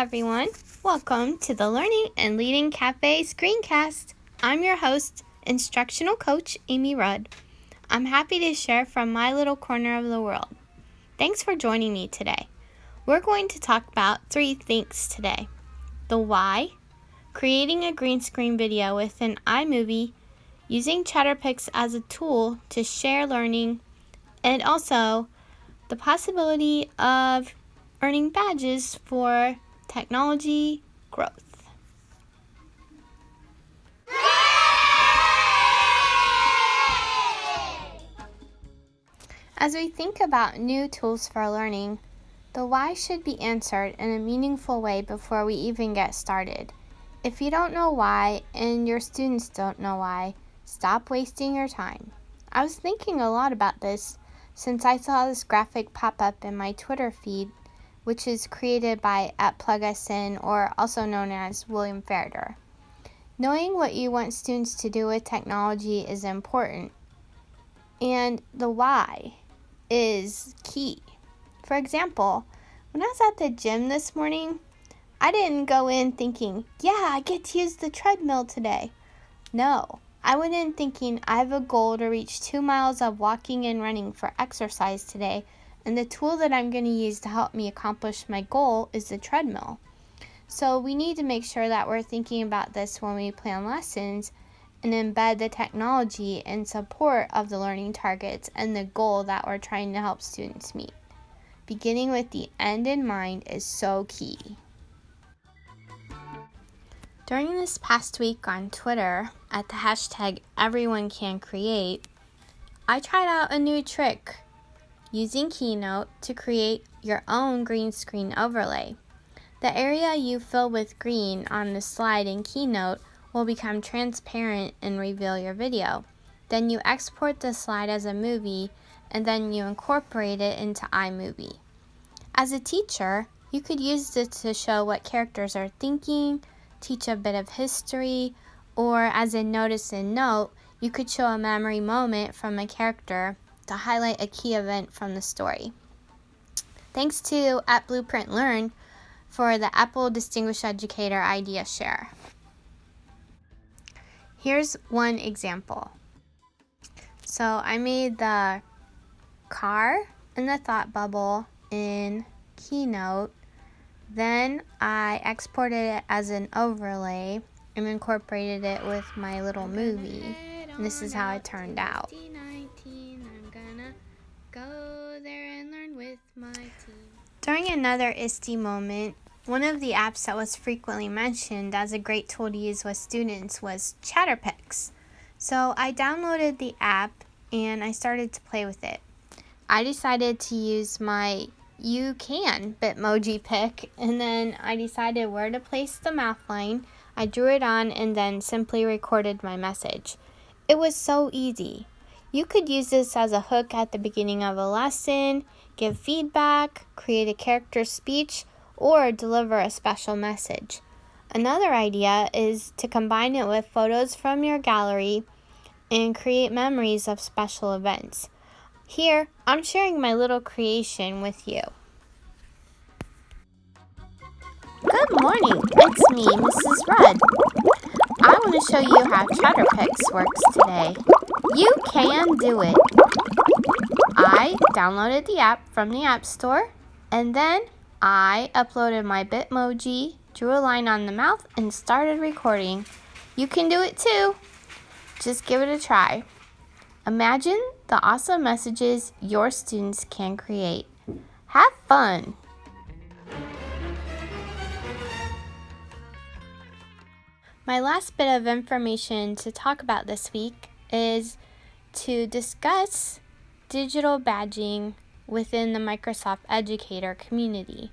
everyone. Welcome to the Learning and Leading Cafe Screencast. I'm your host, instructional coach Amy Rudd. I'm happy to share from my little corner of the world. Thanks for joining me today. We're going to talk about 3 things today. The why, creating a green screen video with an iMovie, using ChatterPix as a tool to share learning, and also the possibility of earning badges for technology growth. As we think about new tools for learning, the why should be answered in a meaningful way before we even get started. If you don't know why and your students don't know why, stop wasting your time. I was thinking a lot about this since I saw this graphic pop up in my Twitter feed, which is created by @PlugUsIn, or also known as William Ferreter. Knowing what you want students to do with technology is important, and the why is key. For example, when I was at the gym this morning, I didn't go in thinking, I get to use the treadmill today. No, I went in thinking I have a goal to reach 2 miles of walking and running for exercise today, and the tool that I'm going to use to help me accomplish my goal is the treadmill. So we need to make sure that we're thinking about this when we plan lessons and embed the technology in support of the learning targets and the goal that we're trying to help students meet. Beginning with the end in mind is so key. During this past week on Twitter, at the hashtag #EveryoneCanCreate, I tried out a new trick, using Keynote to create your own green screen overlay. The area you fill with green on the slide in Keynote will become transparent and reveal your video. Then you export the slide as a movie, and then you incorporate it into iMovie. As a teacher, you could use this to show what characters are thinking, teach a bit of history, or as a notice and note, you could show a memory moment from a character to highlight a key event from the story. Thanks to @BlueprintLearn for the Apple Distinguished Educator Idea Share. Here's one example. So I made the car and the thought bubble in Keynote. Then I exported it as an overlay and incorporated it with my little movie. And this is how it turned out. During another ISTE moment, one of the apps that was frequently mentioned as a great tool to use with students was ChatterPix. So I downloaded the app and I started to play with it. I decided to use my You Can Bitmoji pick, and then I decided where to place the mouth line. I drew it on and then simply recorded my message. It was so easy. You could use this as a hook at the beginning of a lesson, give feedback, create a character speech, or deliver a special message. Another idea is to combine it with photos from your gallery and create memories of special events. Here, I'm sharing my little creation with you. Good morning, it's me, Mrs. Rudd. I want to show you how ChatterPix works today. You can do it. I downloaded the app from the App Store, and then I uploaded my Bitmoji, drew a line on the mouth, and started recording. You can do it too. Just give it a try. Imagine the awesome messages your students can create. Have fun! My last bit of information to talk about this week is to discuss digital badging within the Microsoft Educator community.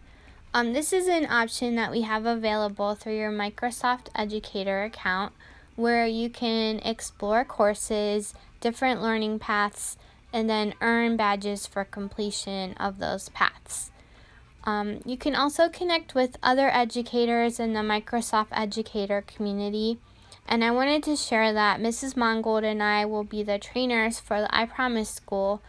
This is an option that we have available through your Microsoft Educator account, where you can explore courses, different learning paths, and then earn badges for completion of those paths. You can also connect with other educators in the Microsoft Educator community, and I wanted to share that Mrs. Mongold and I will be the trainers for the I Promise School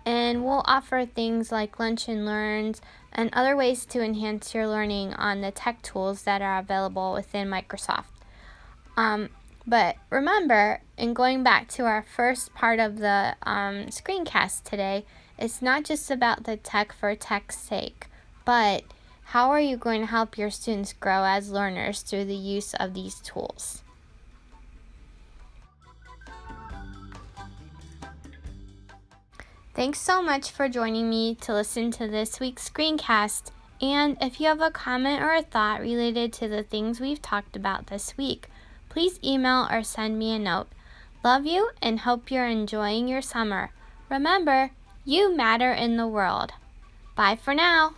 And we'll offer things like lunch and learns and other ways to enhance your learning on the tech tools that are available within Microsoft. But remember, in going back to our first part of the screencast today, it's not just about the tech for tech's sake, but how are you going to help your students grow as learners through the use of these tools? Thanks so much for joining me to listen to this week's screencast. And if you have a comment or a thought related to the things we've talked about this week, please email or send me a note. Love you and hope you're enjoying your summer. Remember, you matter in the world. Bye for now.